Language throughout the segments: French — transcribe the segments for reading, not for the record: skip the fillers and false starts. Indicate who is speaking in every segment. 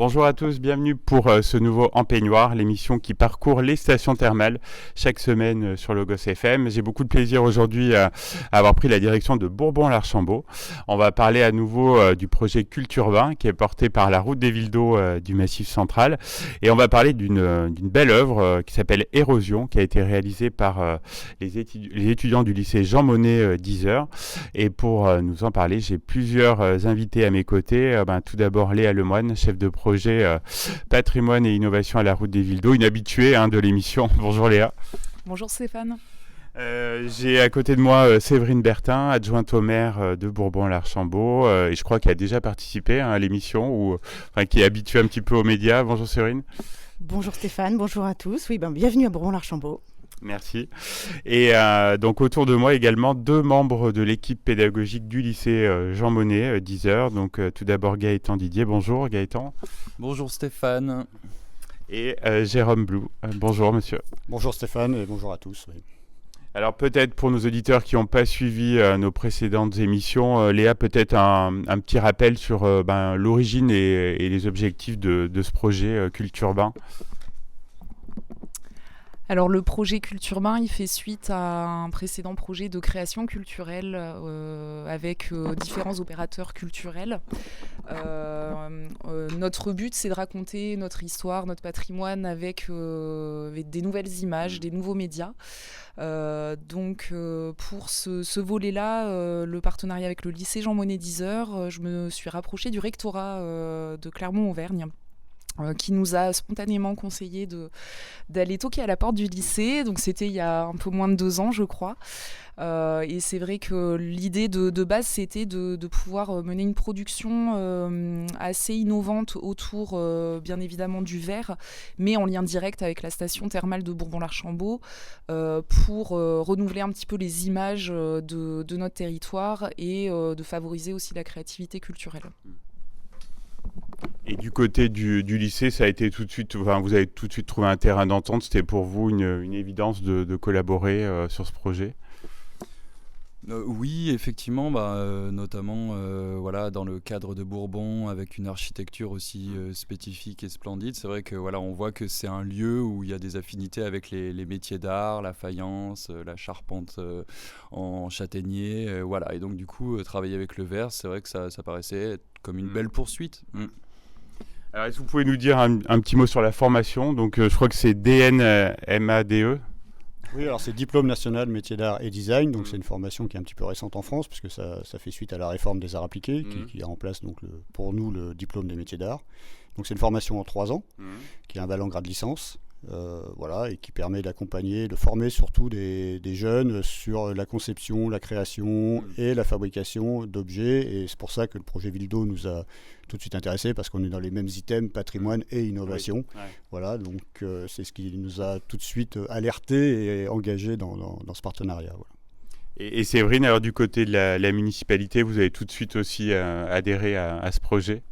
Speaker 1: Bonjour à tous, bienvenue pour ce nouveau En Peignoir, l'émission qui parcourt les stations thermales chaque semaine sur Logos FM. J'ai beaucoup de plaisir aujourd'hui à avoir pris la direction de Bourbon-l'Archambault. On va parler à nouveau du projet Culturbain qui est porté par la route des villes d'eau du Massif central. Et on va parler d'une belle œuvre qui s'appelle Érosion, qui a été réalisée par les étudiants du lycée Jean Monnet d'Yzeure. Et pour nous en parler, j'ai plusieurs invités à mes côtés. Tout d'abord Léa Lemoine, chef de projet patrimoine et innovation à la route des villes d'eau, une habituée de l'émission. Bonjour Léa.
Speaker 2: Bonjour Stéphane.
Speaker 1: J'ai à côté de moi Séverine Bertin, adjointe au maire de Bourbon-l'Archambault, et je crois qu'elle a déjà participé à l'émission, qui est habituée un petit peu aux médias. Bonjour Séverine.
Speaker 3: Bonjour Stéphane, bonjour à tous. Bienvenue à Bourbon-l'Archambault.
Speaker 1: Merci. Et donc autour de moi également deux membres de l'équipe pédagogique du lycée Jean Monnet d'Yzeure. Donc tout d'abord Gaëtan Didier. Bonjour Gaëtan.
Speaker 4: Bonjour Stéphane.
Speaker 1: Et Jérôme Blou. Bonjour monsieur.
Speaker 5: Bonjour Stéphane et bonjour à tous. Oui.
Speaker 1: Alors peut-être pour nos auditeurs qui n'ont pas suivi nos précédentes émissions, Léa, peut-être un petit rappel sur l'origine et les objectifs de ce projet Culturbain.
Speaker 2: Alors le projet Culturbain, il fait suite à un précédent projet de création culturelle avec différents opérateurs culturels. Notre but, c'est de raconter notre histoire, notre patrimoine avec des nouvelles images, des nouveaux médias. Pour ce volet-là, le partenariat avec le lycée Jean Monnet d'Yzeure, je me suis rapprochée du rectorat de Clermont-Auvergne, qui nous a spontanément conseillé d'aller toquer à la porte du lycée. Donc c'était il y a un peu moins de 2 ans, je crois. Et c'est vrai que l'idée de base, c'était de pouvoir mener une production assez innovante autour, bien évidemment, du verre, mais en lien direct avec la station thermale de Bourbon-l'Archambault, pour renouveler un petit peu les images de notre territoire et de favoriser aussi la créativité culturelle.
Speaker 1: Et du côté du lycée, ça a été tout de suite, vous avez tout de suite trouvé un terrain d'entente. C'était pour vous une évidence de collaborer sur ce projet ?
Speaker 4: Oui, effectivement, notamment dans le cadre de Bourbon, avec une architecture aussi spécifique et splendide. C'est vrai que on voit que c'est un lieu où il y a des affinités avec les métiers d'art, la faïence, la charpente en châtaignier, Et donc du coup, travailler avec le verre, c'est vrai que ça paraissait être comme une belle poursuite.
Speaker 1: Alors, est-ce que vous pouvez nous dire un petit mot sur la formation ? Donc, je crois que c'est DNMADE.
Speaker 5: Oui, alors c'est Diplôme National Métiers d'Art et Design, donc c'est une formation qui est un petit peu récente en France, puisque ça fait suite à la réforme des arts appliqués, qui remplace donc pour nous le diplôme des métiers d'art. Donc c'est une formation en 3 ans, qui a un valant grade licence, et qui permet d'accompagner, de former surtout des jeunes sur la conception, la création et la fabrication d'objets. Et c'est pour ça que le projet Ville d'eau nous a tout de suite intéressés, parce qu'on est dans les mêmes items, patrimoine et innovation. Oui. Donc c'est ce qui nous a tout de suite alertés et engagés dans ce partenariat. Voilà.
Speaker 1: Et Séverine, alors du côté de la municipalité, vous avez tout de suite aussi adhéré à ce projet ?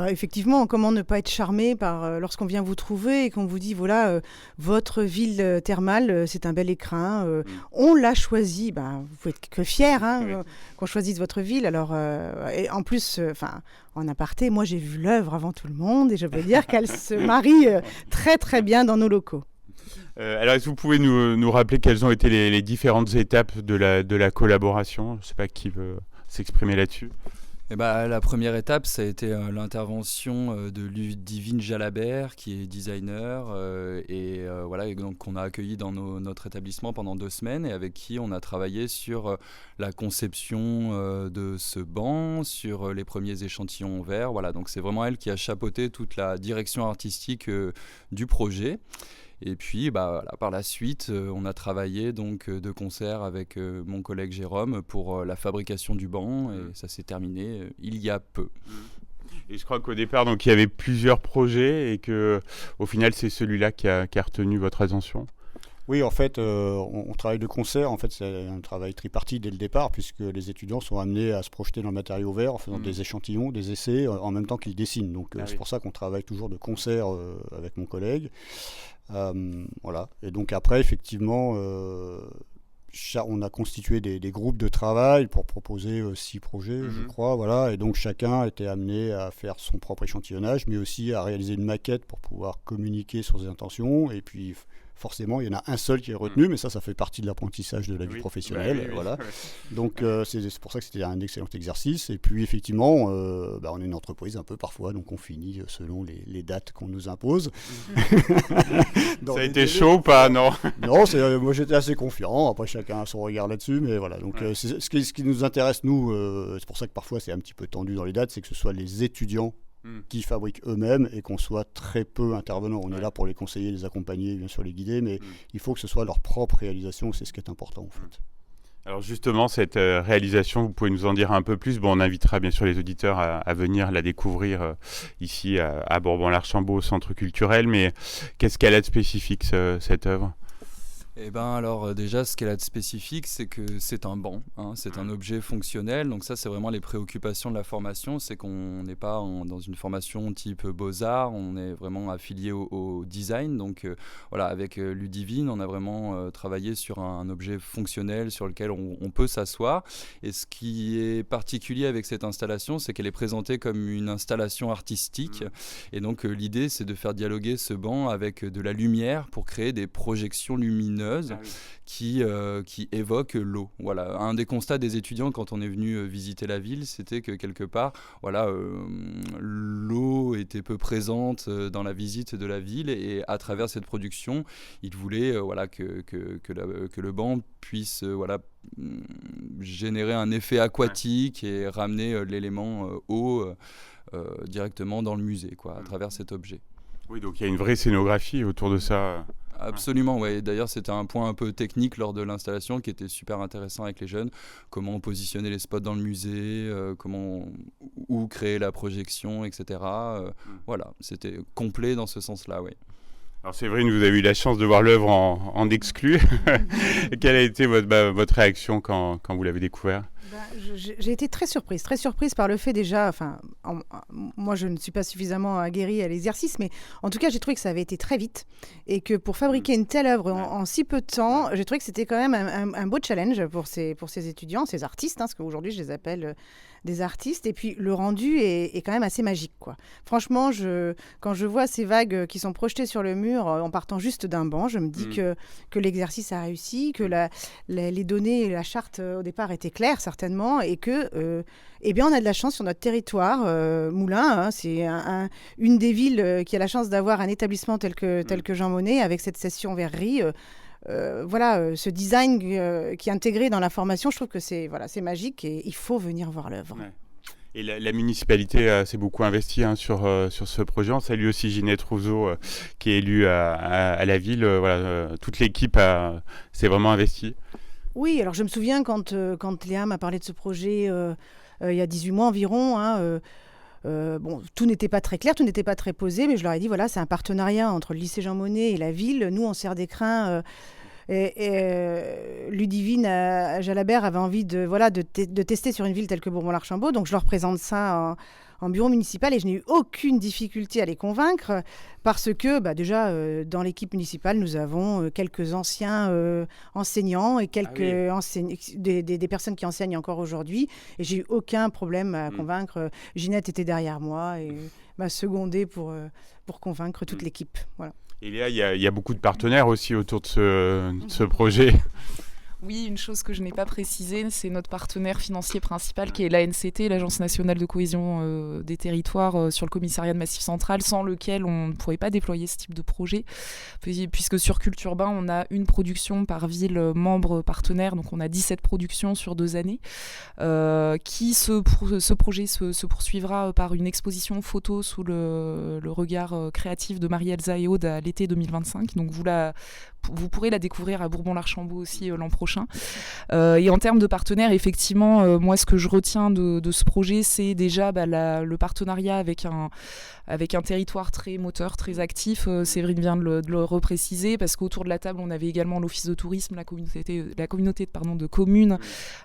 Speaker 3: Effectivement, comment ne pas être charmé lorsqu'on vient vous trouver et qu'on vous dit votre ville thermale, c'est un bel écrin, on l'a choisi. Vous pouvez être que fiers qu'on choisisse votre ville. Alors, et en plus, en aparté, moi j'ai vu l'œuvre avant tout le monde et je peux dire qu'elle se marie très très bien dans nos locaux.
Speaker 1: Alors, est-ce que vous pouvez nous rappeler quelles ont été les différentes étapes de la collaboration ? Je ne sais pas qui veut s'exprimer là-dessus.
Speaker 4: La première étape, ça a été l'intervention de Ludivine Jalabert, qui est designer, et donc qu'on a accueilli dans notre établissement pendant 2 semaines, et avec qui on a travaillé sur la conception de ce banc, sur les premiers échantillons en verre. Donc c'est vraiment elle qui a chapeauté toute la direction artistique du projet. Et puis par la suite, on a travaillé donc de concert avec mon collègue Jérôme pour la fabrication du banc, et ça s'est terminé il y a peu.
Speaker 1: Et je crois qu'au départ, donc, il y avait plusieurs projets et qu'au final, c'est celui-là qui a retenu votre attention.
Speaker 5: Oui, en fait, on travaille de concert. En fait, c'est un travail tripartite dès le départ, puisque les étudiants sont amenés à se projeter dans le matériau vert en faisant des échantillons, des essais, en même temps qu'ils dessinent. Donc, c'est pour ça qu'on travaille toujours de concert avec mon collègue. Et donc après, effectivement, on a constitué des groupes de travail pour proposer 6 projets, je crois, voilà, et donc chacun était amené à faire son propre échantillonnage, mais aussi à réaliser une maquette pour pouvoir communiquer sur ses intentions, et puis forcément, il y en a un seul qui est retenu, mais ça fait partie de l'apprentissage de la vie professionnelle. Voilà. Donc, c'est pour ça que c'était un excellent exercice. Et puis, effectivement, on est une entreprise un peu parfois, donc on finit selon les dates qu'on nous impose.
Speaker 1: Ça a été chaud ou pas? Non.
Speaker 5: Non, moi j'étais assez confiant. Après, chacun a son regard là-dessus. Mais voilà. Donc, ce qui nous intéresse, nous, c'est pour ça que parfois c'est un petit peu tendu dans les dates, c'est que ce soit les étudiants qui fabriquent eux-mêmes et qu'on soit très peu intervenants. On est là pour les conseiller, les accompagner, bien sûr les guider, mais il faut que ce soit leur propre réalisation, c'est ce qui est important en fait.
Speaker 1: Alors justement, cette réalisation, vous pouvez nous en dire un peu plus? Bon, on invitera bien sûr les auditeurs à venir la découvrir ici à Bourbon-l'Archambault, au Centre culturel, mais qu'est-ce qu'elle a de spécifique cette œuvre?
Speaker 4: Eh ben alors déjà, ce qu'elle a de spécifique, c'est que c'est un banc, c'est un objet fonctionnel. Donc ça, c'est vraiment les préoccupations de la formation. C'est qu'on n'est pas dans une formation type Beaux-Arts, on est vraiment affilié au design. Donc voilà, avec Ludivine, on a vraiment travaillé sur un objet fonctionnel sur lequel on peut s'asseoir. Et ce qui est particulier avec cette installation, c'est qu'elle est présentée comme une installation artistique. Et donc l'idée, c'est de faire dialoguer ce banc avec de la lumière pour créer des projections lumineuses qui évoquent l'eau. Voilà. Un des constats des étudiants quand on est venu visiter la ville, c'était que quelque part, l'eau était peu présente dans la visite de la ville, et à travers cette production, ils voulaient que le banc puisse générer un effet aquatique et ramener l'élément eau directement dans le musée, à travers cet objet.
Speaker 1: Oui, donc il y a une vraie scénographie autour de ça.
Speaker 4: Absolument, ouais. D'ailleurs, c'était un point un peu technique lors de l'installation qui était super intéressant avec les jeunes. Comment positionner les spots dans le musée, où créer la projection, etc. Voilà, c'était complet dans ce sens-là, oui.
Speaker 1: Alors Séverine, vous avez eu la chance de voir l'œuvre en exclu. Quelle a été votre réaction quand vous l'avez découvert?
Speaker 3: J'ai été très surprise par le fait déjà, moi je ne suis pas suffisamment aguerrie à l'exercice, mais en tout cas j'ai trouvé que ça avait été très vite et que pour fabriquer une telle œuvre en si peu de temps, j'ai trouvé que c'était quand même un beau challenge pour ces étudiants, ces artistes, parce qu'aujourd'hui je les appelle des artistes, et puis le rendu est quand même assez magique, quoi. Franchement, quand je vois ces vagues qui sont projetées sur le mur en partant juste d'un banc, je me dis que l'exercice a réussi, que les données et la charte au départ étaient claires certainement, et que on a de la chance sur notre territoire. Moulins, c'est une des villes qui a la chance d'avoir un établissement tel que Jean Monnet, avec cette session verrerie. Ce design qui est intégré dans la formation, je trouve que c'est magique et il faut venir voir l'œuvre. Ouais.
Speaker 1: Et la municipalité s'est beaucoup investie sur ce projet. On salue aussi Ginette Rousseau qui est élue à la ville. Toute l'équipe s'est vraiment investie.
Speaker 3: Oui, alors je me souviens quand Léa m'a parlé de ce projet il y a 18 mois environ, tout n'était pas très clair, tout n'était pas très posé, mais je leur ai dit, c'est un partenariat entre le lycée Jean Monnet et la ville. Nous, on sert d'écrin. Ludivine Jalabert avait envie de tester sur une ville telle que Bourbon-l'Archambault. Donc, je leur présente ça en bureau municipal et je n'ai eu aucune difficulté à les convaincre parce que déjà dans l'équipe municipale nous avons quelques anciens enseignants et des personnes qui enseignent encore aujourd'hui, et j'ai eu aucun problème à convaincre. Ginette était derrière moi et m'a secondée pour convaincre toute l'équipe. Voilà.
Speaker 1: Et Léa, il y a beaucoup de partenaires aussi autour de ce projet.
Speaker 2: Oui, une chose que je n'ai pas précisée, c'est notre partenaire financier principal qui est l'ANCT, l'Agence nationale de cohésion des territoires sur le commissariat de Massif Central, sans lequel on ne pourrait pas déployer ce type de projet, puisque sur Culture Urbain, on a une production par ville membre partenaire, donc on a 17 productions sur 2 années, ce projet se poursuivra par une exposition photo sous le regard créatif de Marie-Elsa et Aude à l'été 2025, donc vous pourrez la découvrir à Bourbon-l'Archambault aussi l'an prochain. Et en termes de partenaires, effectivement, moi, ce que je retiens de ce projet, c'est déjà le partenariat avec un territoire très moteur, très actif. Séverine vient de le repréciser, parce qu'autour de la table, on avait également l'office de tourisme, la communauté de communes,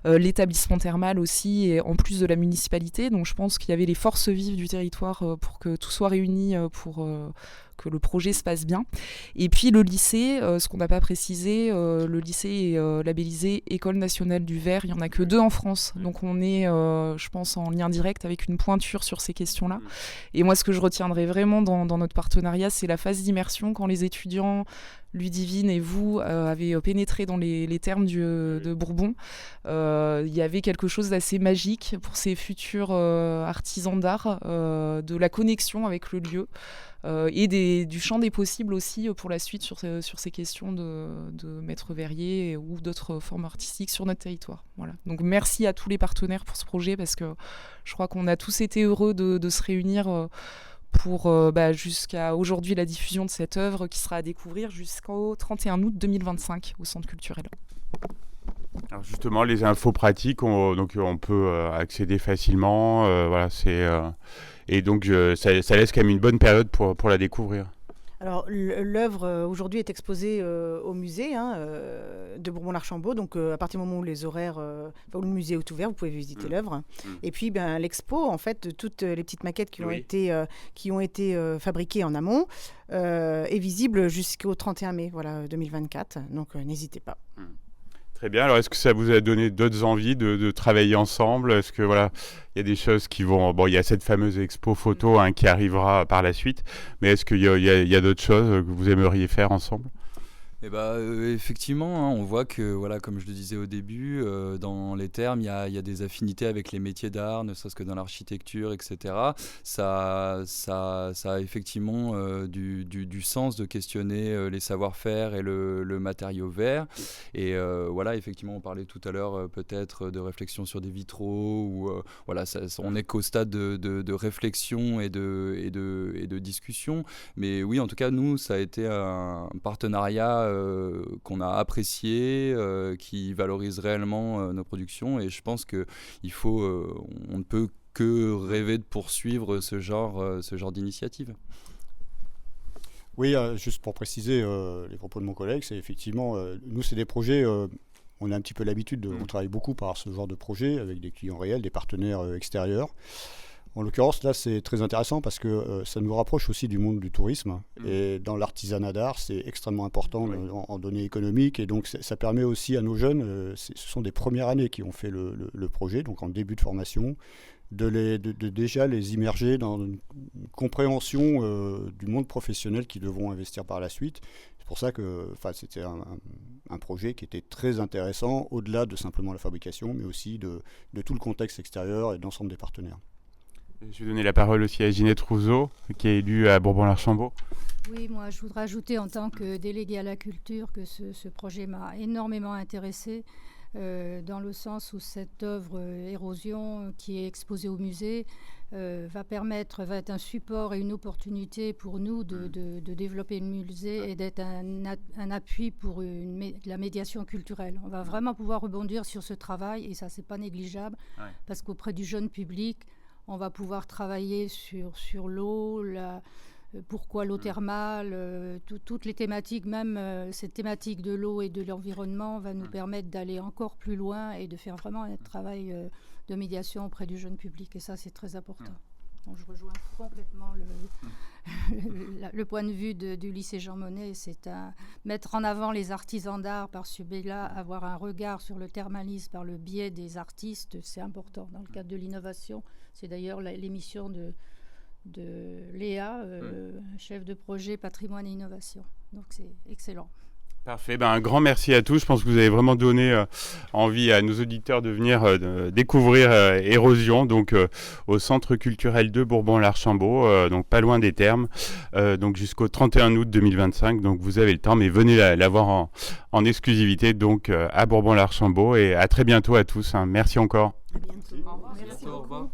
Speaker 2: l'établissement thermal aussi, et en plus de la municipalité. Donc je pense qu'il y avait les forces vives du territoire pour que tout soit réuni pour que le projet se passe bien. Et puis le lycée, ce qu'on n'a pas précisé, le lycée est labellisé École nationale du verre. Il n'y en a que 2 en France. Donc on est, je pense, en lien direct avec une pointure sur ces questions-là. Et moi, ce que je retiendrai vraiment dans notre partenariat, c'est la phase d'immersion quand les étudiants Ludivine et vous avez pénétré dans les termes de Bourbon. Il y avait quelque chose d'assez magique pour ces futurs artisans d'art, de la connexion avec le lieu et du champ des possibles aussi pour la suite sur ces questions de maîtres verriers ou d'autres formes artistiques sur notre territoire. Voilà. Donc merci à tous les partenaires pour ce projet parce que je crois qu'on a tous été heureux de se réunir pour jusqu'à aujourd'hui la diffusion de cette œuvre qui sera à découvrir jusqu'au 31 août 2025 au Centre culturel.
Speaker 1: Alors justement, les infos pratiques, on peut accéder facilement. Et donc ça laisse quand même une bonne période pour la découvrir.
Speaker 3: Alors, l'œuvre aujourd'hui est exposée au musée de Bourbon-l'Archambault. Donc, à partir du moment où où le musée est ouvert, vous pouvez visiter l'œuvre. Et puis, l'expo, en fait, de toutes les petites maquettes qui ont été fabriquées en amont, est visible jusqu'au 31 mai 2024. Donc, n'hésitez pas.
Speaker 1: Très bien. Alors, est-ce que ça vous a donné d'autres envies de travailler ensemble ? Est-ce que il y a des choses qui vont... Bon, il y a cette fameuse expo photo qui arrivera par la suite, mais est-ce qu'il y a d'autres choses que vous aimeriez faire ensemble ?
Speaker 4: Effectivement, on voit que, comme je le disais au début, dans les termes, il y a des affinités avec les métiers d'art, ne serait-ce que dans l'architecture, etc. Ça a effectivement du sens de questionner les savoir-faire et le matériau verre. Et effectivement, on parlait tout à l'heure peut-être de réflexion sur des vitraux, ou on n'est qu'au stade de réflexion et de discussion. Mais oui, en tout cas, nous, ça a été un partenariat qu'on a apprécié, qui valorise réellement nos productions, et je pense que on ne peut que rêver de poursuivre ce genre d'initiative.
Speaker 5: Oui, juste pour préciser les propos de mon collègue, c'est effectivement, nous c'est des projets, on a un petit peu l'habitude, on travaille beaucoup par ce genre de projet avec des clients réels, des partenaires extérieurs. En l'occurrence, là, c'est très intéressant parce que ça nous rapproche aussi du monde du tourisme. Et dans l'artisanat d'art, c'est extrêmement important en données économiques. Et donc, ça permet aussi à nos jeunes, ce sont des premières années qui ont fait le projet, donc en début de formation, de déjà les immerger dans une compréhension du monde professionnel qu'ils devront investir par la suite. C'est pour ça que c'était un projet qui était très intéressant, au-delà de simplement la fabrication, mais aussi de tout le contexte extérieur et de l'ensemble des partenaires.
Speaker 1: Je vais donner la parole aussi à Ginette Rousseau, qui est élue à Bourbon-l'Archambault.
Speaker 6: Oui, moi je voudrais ajouter en tant que déléguée à la culture que ce projet m'a énormément intéressée, dans le sens où cette œuvre Érosion qui est exposée au musée va être un support et une opportunité pour nous de développer le musée et d'être un appui pour la médiation culturelle. On va vraiment pouvoir rebondir sur ce travail, et ça c'est pas négligeable, parce qu'auprès du jeune public, on va pouvoir travailler sur l'eau, pourquoi l'eau thermale, toutes les thématiques, même cette thématique de l'eau et de l'environnement va nous permettre d'aller encore plus loin et de faire vraiment un travail de médiation auprès du jeune public. Et ça, c'est très important. Donc, je rejoins complètement le point de vue du lycée Jean Monnet. C'est mettre en avant les artisans d'art par ce biais-là, avoir un regard sur le thermalisme par le biais des artistes, c'est important dans le cadre de l'innovation. C'est d'ailleurs l'émission de Léa, chef de projet patrimoine et innovation. Donc c'est excellent.
Speaker 1: Parfait, un grand merci à tous. Je pense que vous avez vraiment donné envie à nos auditeurs de venir découvrir Érosion, donc au Centre culturel de Bourbon-l'Archambault, donc pas loin des Thermes, donc jusqu'au 31 août 2025. Donc vous avez le temps, mais venez la voir en exclusivité donc à Bourbon-l'Archambault, et à très bientôt à tous. Merci encore.
Speaker 3: À bientôt.
Speaker 2: Au revoir.
Speaker 3: Merci beaucoup.